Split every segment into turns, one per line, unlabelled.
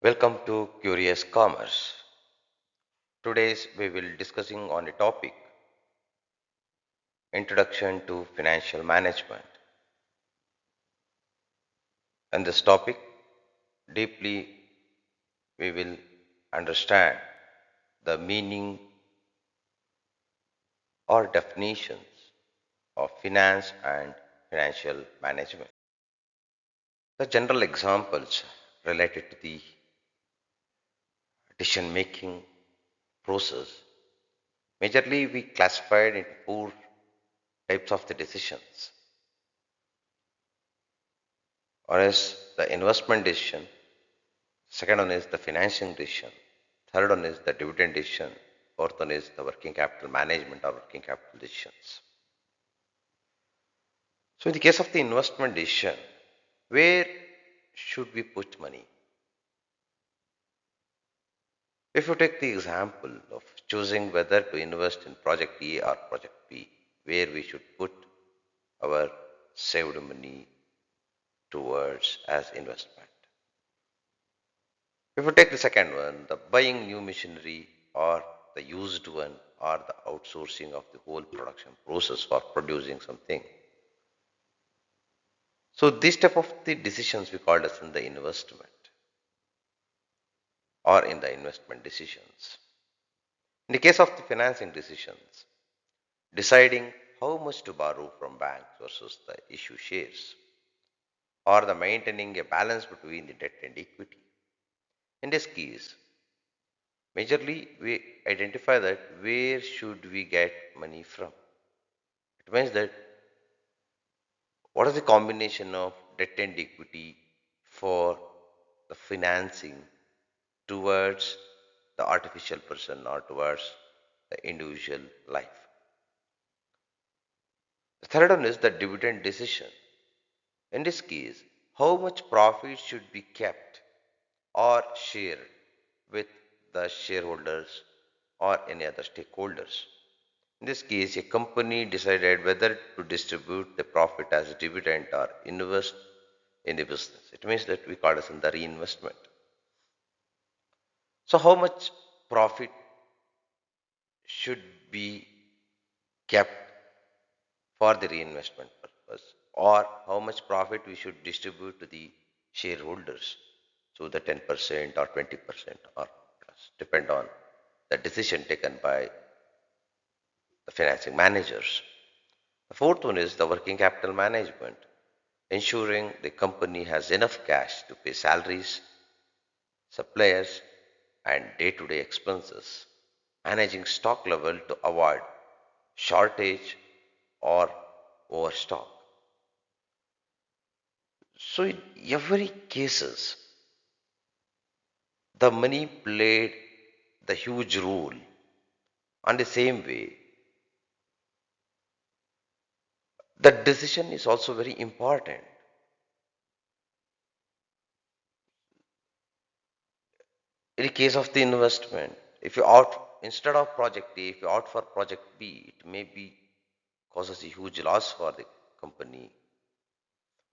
Welcome to Curious Commerce. Today's we will discussing on a topic Introduction to Financial Management. And this topic deeply we will understand the meaning or definitions of finance and financial management. The general examples related to the decision making process. Majorly we classified into four types of the decisions. One is the investment decision, second one is the financing decision, third one is the dividend decision, fourth one is the working capital management or working capital decisions. So in the case of the investment decision, where should we put money? If you take the example of choosing whether to invest in project A or project B, where we should put our saved money towards as investment. If you take the second one, the buying new machinery or the used one or the outsourcing of the whole production process for producing something. So this type of the decisions we called as in the investment or in the investment decisions. In the case of the financing decisions, deciding how much to borrow from banks versus the issue shares or the maintaining a balance between the debt and equity. In this case, majorly we identify that where should we get money from. It means that what is the combination of debt and equity for the financing towards the artificial person or towards the individual life. The third one is the dividend decision. In this case, how much profit should be kept or shared with the shareholders or any other stakeholders. In this case, a company decided whether to distribute the profit as a dividend or invest in the business. It means that we call it as in the reinvestment. So how much profit should be kept for the reinvestment purpose or how much profit we should distribute to the shareholders. So the 10% or 20% or plus depend on the decision taken by the financing managers. The fourth one is the working capital management, ensuring the company has enough cash to pay salaries, suppliers, and day-to-day expenses, managing stock level to avoid shortage or overstock. So in every cases, the money played the huge role. On the same way, the decision is also very important. In the case of the investment, if you opt instead of project A, if you opt for project B, it may be causes a huge loss for the company.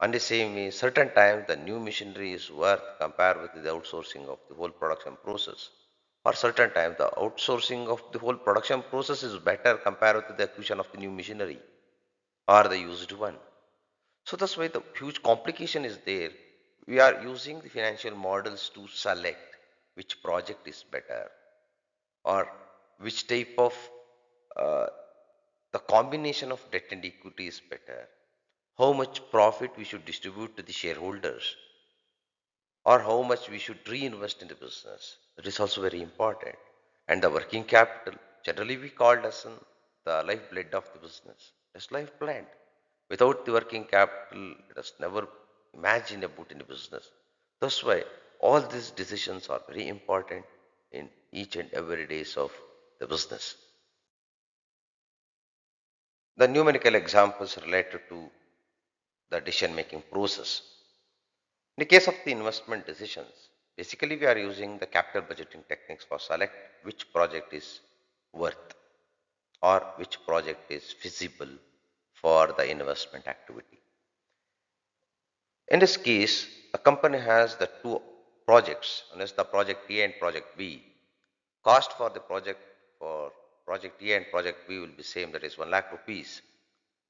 On the same way, certain times the new machinery is worth compared with the outsourcing of the whole production process. Or certain times the outsourcing of the whole production process is better compared with the acquisition of the new machinery or the used one. So that's why the huge complication is there. We are using the financial models to select which project is better or which type of uh, the combination of debt and equity is better, how much profit we should distribute to the shareholders, or how much we should reinvest in the business. That is also very important. And the working capital, generally we called as the lifeblood of the business. It's lifeblood. Without the working capital, it is never imagined about in the business. That's why all these decisions are very important in each and every days of the business. The numerical examples related to the decision making process. In the case of the investment decisions, basically we are using the capital budgeting techniques for select which project is worth or which project is feasible for the investment activity. In this case, a company has the two projects, unless the project A and project B, cost for project A and project B will be same, that is 1 lakh rupees.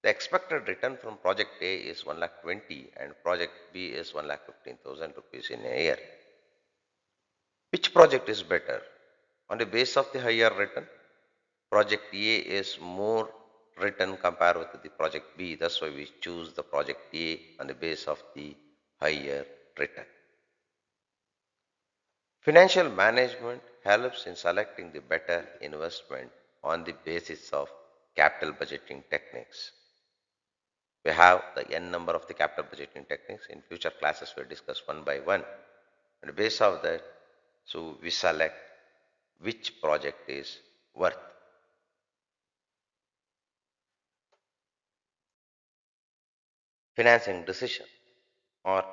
The expected return from project A is 1 lakh 20 and project B is 1 lakh 15,000 rupees in a year. Which project is better? On the base of the higher return, project A is more return compared with the project B. That's why we choose the project A on the base of the higher return. Financial management helps in selecting the better investment on the basis of capital budgeting techniques. We have the n number of the capital budgeting techniques. In future classes, we'll discuss one by one. And based on that, so we select which project is worth. Financing decision, or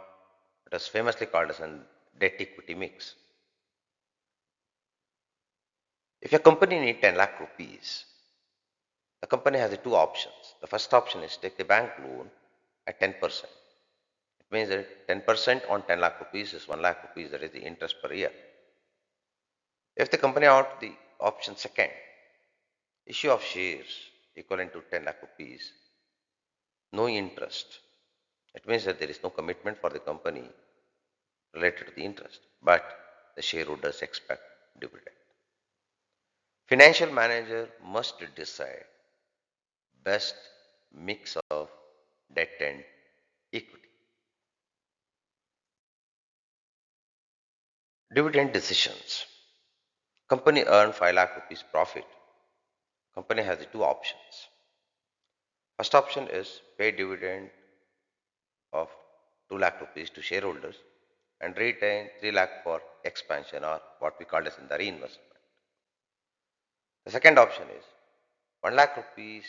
it is famously called as a debt equity mix. If a company needs 10 lakh rupees, the company has the two options. The first option is take the bank loan at 10%. It means that 10% on 10 lakh rupees is 1 lakh rupees, that is the interest per year. If the company out the option second, issue of shares equivalent to 10 lakh rupees, no interest. It means that there is no commitment for the company related to the interest, but the shareholders expect dividend. Financial manager must decide best mix of debt and equity. Dividend decisions. Company earn 5 lakh rupees profit. Company has the two options. First option is pay dividend of 2 lakh rupees to shareholders and retain 3 lakh for expansion, or what we call as in the reinvestment. The second option is 1 lakh rupees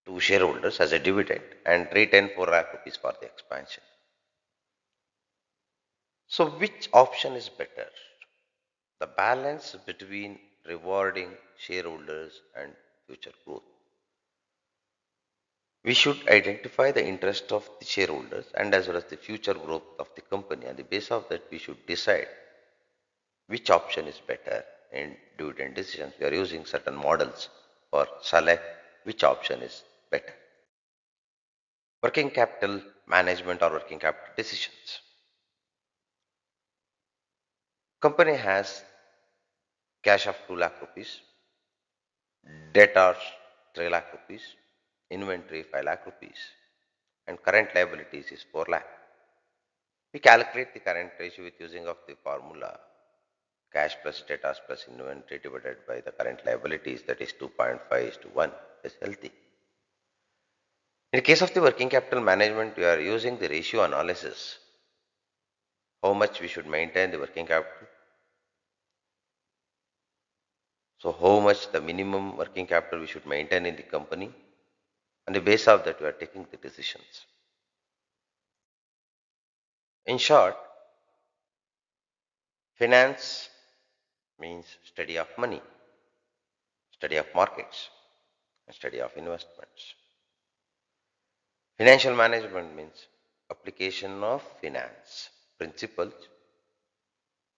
to shareholders as a dividend and retain 4 lakh rupees for the expansion. So which option is better? The balance between rewarding shareholders and future growth. We should identify the interest of the shareholders and as well as the future growth of the company. On the basis of that, we should decide which option is better in dividend decisions. We are using certain models for select which option is better. Working capital management or working capital decisions. Company has cash of 2 lakh rupees, debt of 3 lakh rupees, inventory 5 lakh rupees, and current liabilities is 4 lakh. We calculate the current ratio with using of the formula cash plus debtors plus inventory divided by the current liabilities, that is 2.5 is to 1 is healthy. In the case of the working capital management, we are using the ratio analysis. How much we should maintain the working capital. So how much the minimum working capital we should maintain in the company. On the basis of that, we are taking the decisions. In short, finance means study of money, study of markets, and study of investments. Financial management means application of finance principles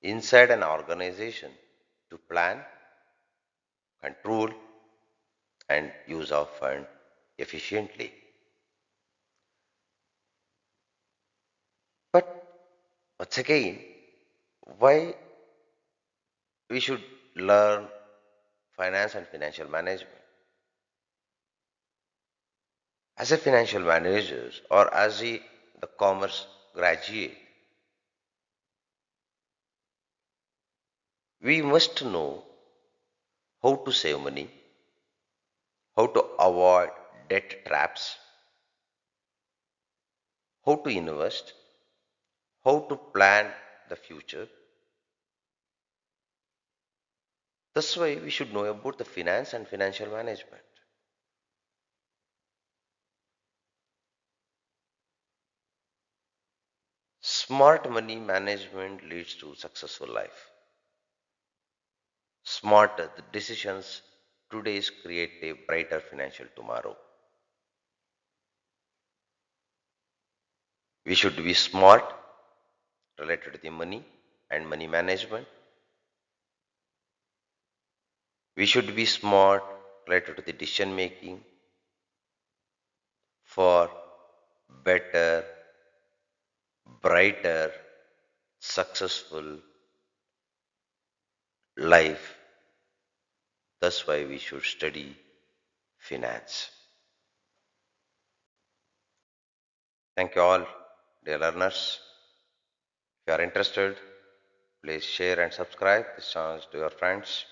inside an organization to plan, control, and use of fund efficiently. But once again, why we should learn finance and financial management? As a financial manager or as the commerce graduate, we must know how to save money, how to avoid debt traps, how to invest, how to plan the future. That's why we should know about the finance and financial management. Smart money management leads to successful life. Smart decisions today create a brighter financial tomorrow. We should be smart related to the money and money management. We should be smart related to the decision making for better, brighter, successful life. That's why we should study finance. Thank you all, dear learners. If you are interested, please share and subscribe this channel to your friends.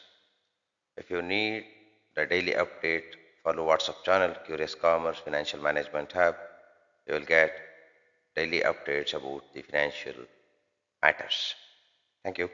If you need the daily update, follow WhatsApp channel Curious Commerce Financial Management Hub. You will get daily updates about the financial matters. Thank you.